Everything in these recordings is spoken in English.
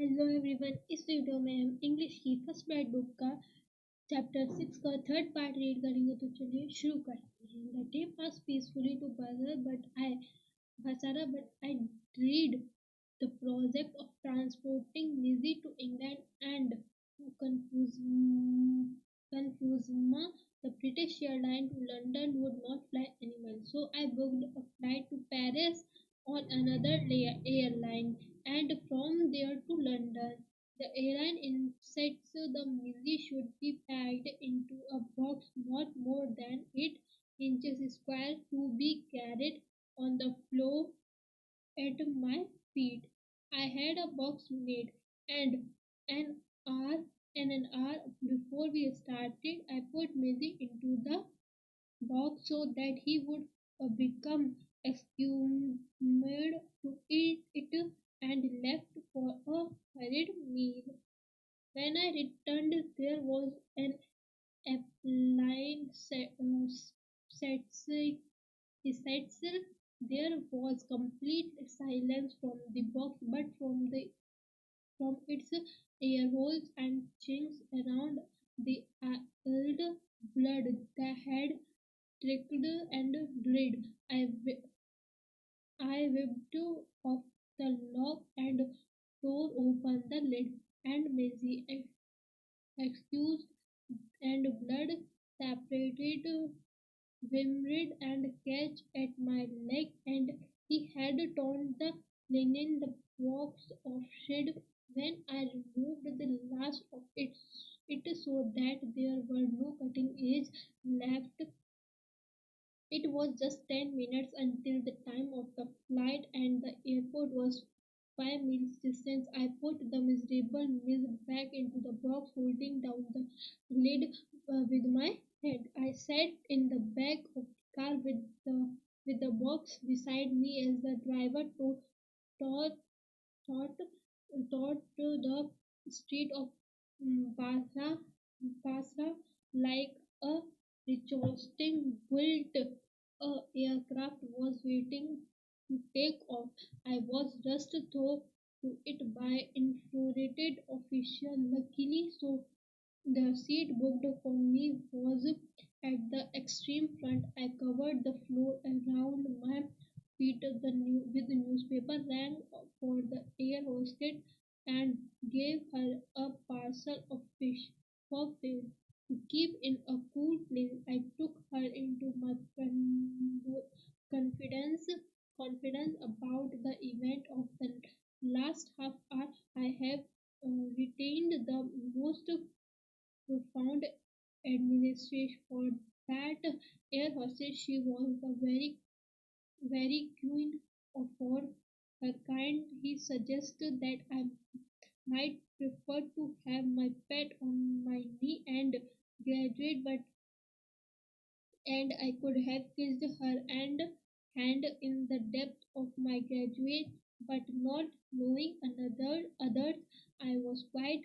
Hello everyone. इस video में हम इंग्लिश की फर्स्ट राइट बुक का चैप्टर 6 का थर्ड पार्ट रीड करेंगे। तो चलिए शुरू करते हैं। The day pass peacefully to Basara, but I dread the project of transporting Lizzie to England and confuse Confusma, the British airline to London would not fly anymore. So I booked a flight to Paris on another airline and from there to London. The airline insists the Lizzie should be packed into a box not more than 8 inches square to be carried on the floor at my feet. I had a box made, and an hour an hour before we started, I put Maisie into the box so that he would become accustomed to eat it and left for a hurried meal. When I returned, there was an applied settle. There was complete silence from the box, but from its air holes and chinks around the old blood that had trickled and dried. I whipped off the lock and tore open the lid, and Maisie, excused and blood separated, Wimred and catch at my leg, and he had torn the linen the box of shade when I removed the last of it so that there were no cutting edge left. It was just 10 minutes until the time of the flight, and the airport was 5 miles distance. I put the miserable miss back into the box, holding down the lid with my hand. I sat in the back of the car with the box beside me as the driver taught taught taught the street of Basra like a rejoicing built aircraft was waiting to take off. I was rushed through to it by infuriated official. Luckily, so the seat booked for me was at the extreme front. I covered the floor around my feet with the newspaper, rang for the air hostess, and gave her a parcel of fish for sale. To keep in a cool place, I took her into my confidence confidence about the event of the last half hour. I have retained the most profound administration for that air hostess. She was the very queen of for her kind. He suggested that I might prefer to have my pet on my knee and graduate, but and I could have kissed her and hand in the depth of my graduate, but not knowing another others, I was quite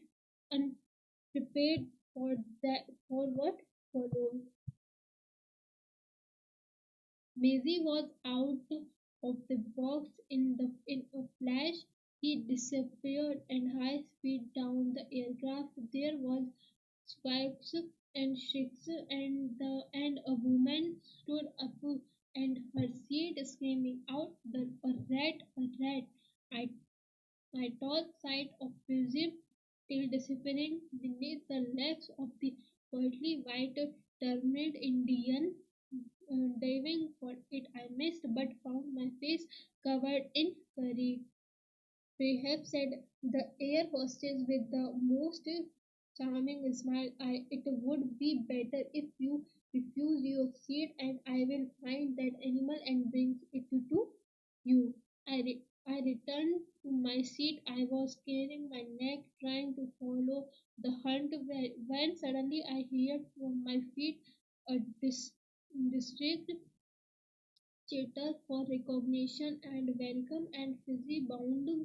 unprepared for what followed. Maisie was out of the box in a flash. He disappeared and high speed down the aircraft. There was squawks and shrieks, and a woman stood up and her seat screaming out, a rat, a rat. I I caught sight of Prism till disappearing beneath the legs of the portly white turbaned Indian. Diving for it, I missed but found my face covered in curry. Perhaps said the air hostess with the most charming smile. It would be better if you refuse your seat, and I will find that animal and bring it to you. I returned to my seat. I was carrying my neck, trying to follow the hunt, when suddenly I heard from my feet a distinct chatter for recognition and welcome, and Fizzy bounded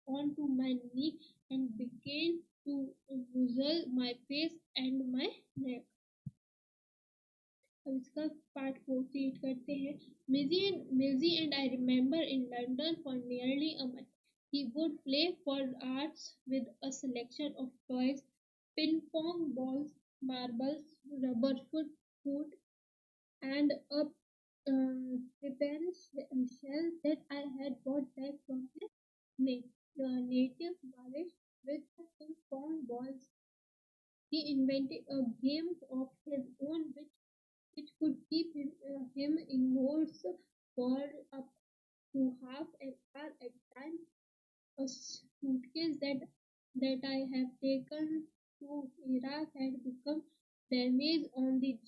onto my knee and began to nuzzle my face and my neck. अब इसका part 4 read करते हैं. Mizzy and I remember in London for nearly a month. He would play for hours with a selection of toys, ping pong balls, marbles, rubber foot, and a ribbon shell that I had brought back from his native village with the ping pong balls. He invented a game of his own which could keep him indoors for up to half an hour at a time. A suitcase that I have taken to Iraq had become damaged on the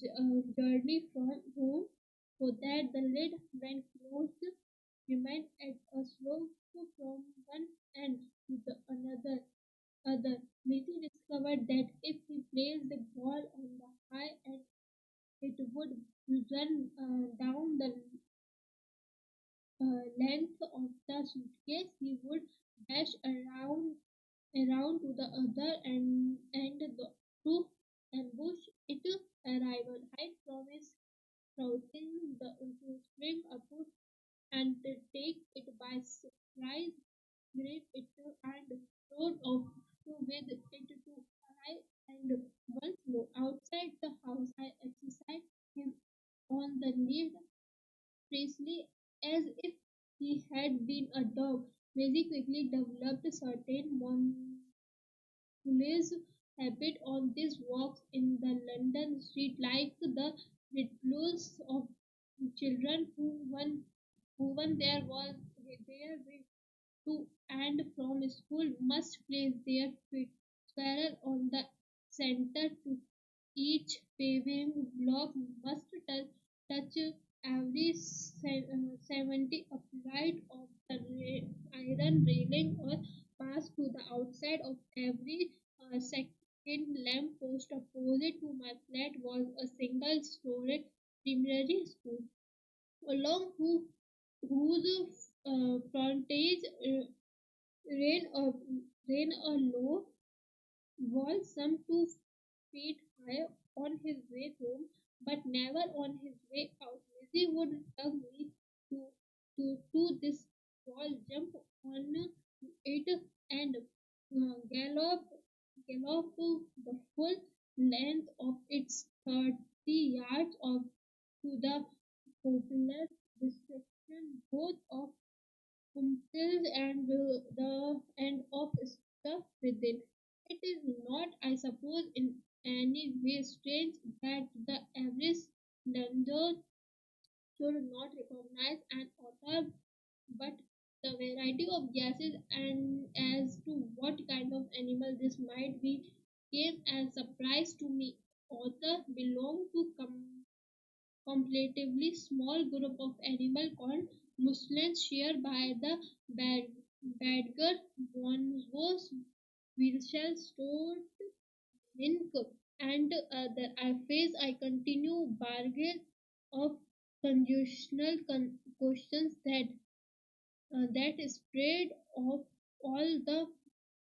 journey from home, so that the lid, when closed, remained at a slope from one end to the other. Missy discovered that if he placed the ball on the high end, it would run down the length of the suitcase. He would dash around to the other to ambush its arrival. Hide from his crouching to spring up and to take it by surprise, grip it and throw off to with it to high and once more outside the house. I exercised him on the lead precisely as if he had been a dog. Maisie quickly developed a certain police habit on these walks in the London street, like the rituals of children who when there way to and from school must place their feet square on the center to each paving block must touch every 70 upright of the iron railing or pass to the outside of every second lamp post. Opposite to my flat was a single story primary school along whose frontage ran a, ran a low wall some 2 feet high. On his way home, but never on his way out. Lizzie would tug me to, to this wall, jump on it, and gallop the full length of its 30 yards of to the popular description both of himself and the end of stuff within. It is not, I suppose, in any way strange that the average London should not recognize an author, but the variety of gases and as to what kind of animal this might be came as surprise to me. Author belonged to comparatively small group of animals called Muslims shared by the Badger bonobos, Wilshire stored mink, and other. I face I continue bargain of constitutional questions that spread of all the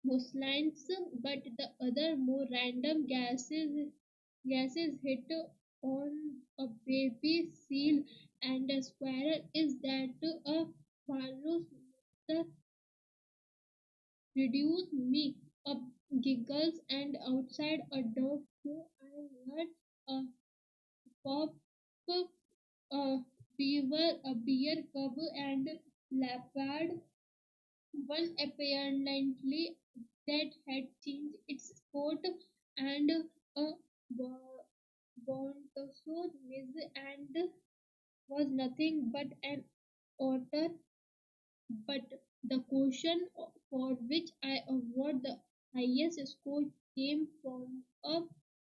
Muslims, but the other more random gases hit on a baby seal and a squirrel is that a walrus reduced me up giggles and outside a dog show I heard a pop, a beaver, a bear cub and leopard. One apparently that had changed its coat and a bo- Bontoso and was nothing but an otter, but the question for which I award the highest score came from a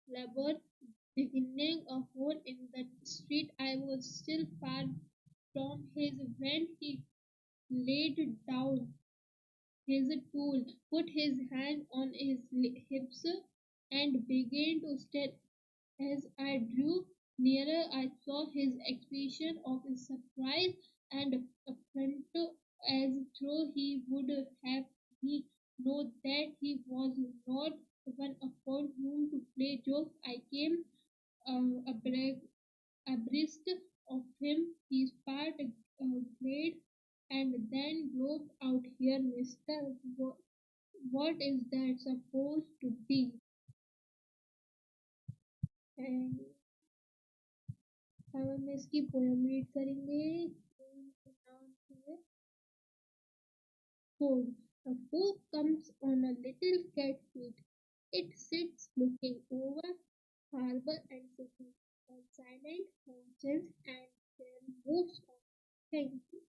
labor beginning a hole in the street. I was still far from his when he laid down his tool, put his hand on his hips, and began to stare. As I drew nearer, I saw his expression of surprise and affront, as though he would have me know that he was not one upon whom to play jokes. I came abreast of him. He spat glade and then globe out here, mister. What is that supposed to be? And अब हम इसकी poem read करेंगे. नाम है Ford. A fork comes on a little cat feet. It sits looking over harbor and city, on silent mountains, and then moves on. Thank you.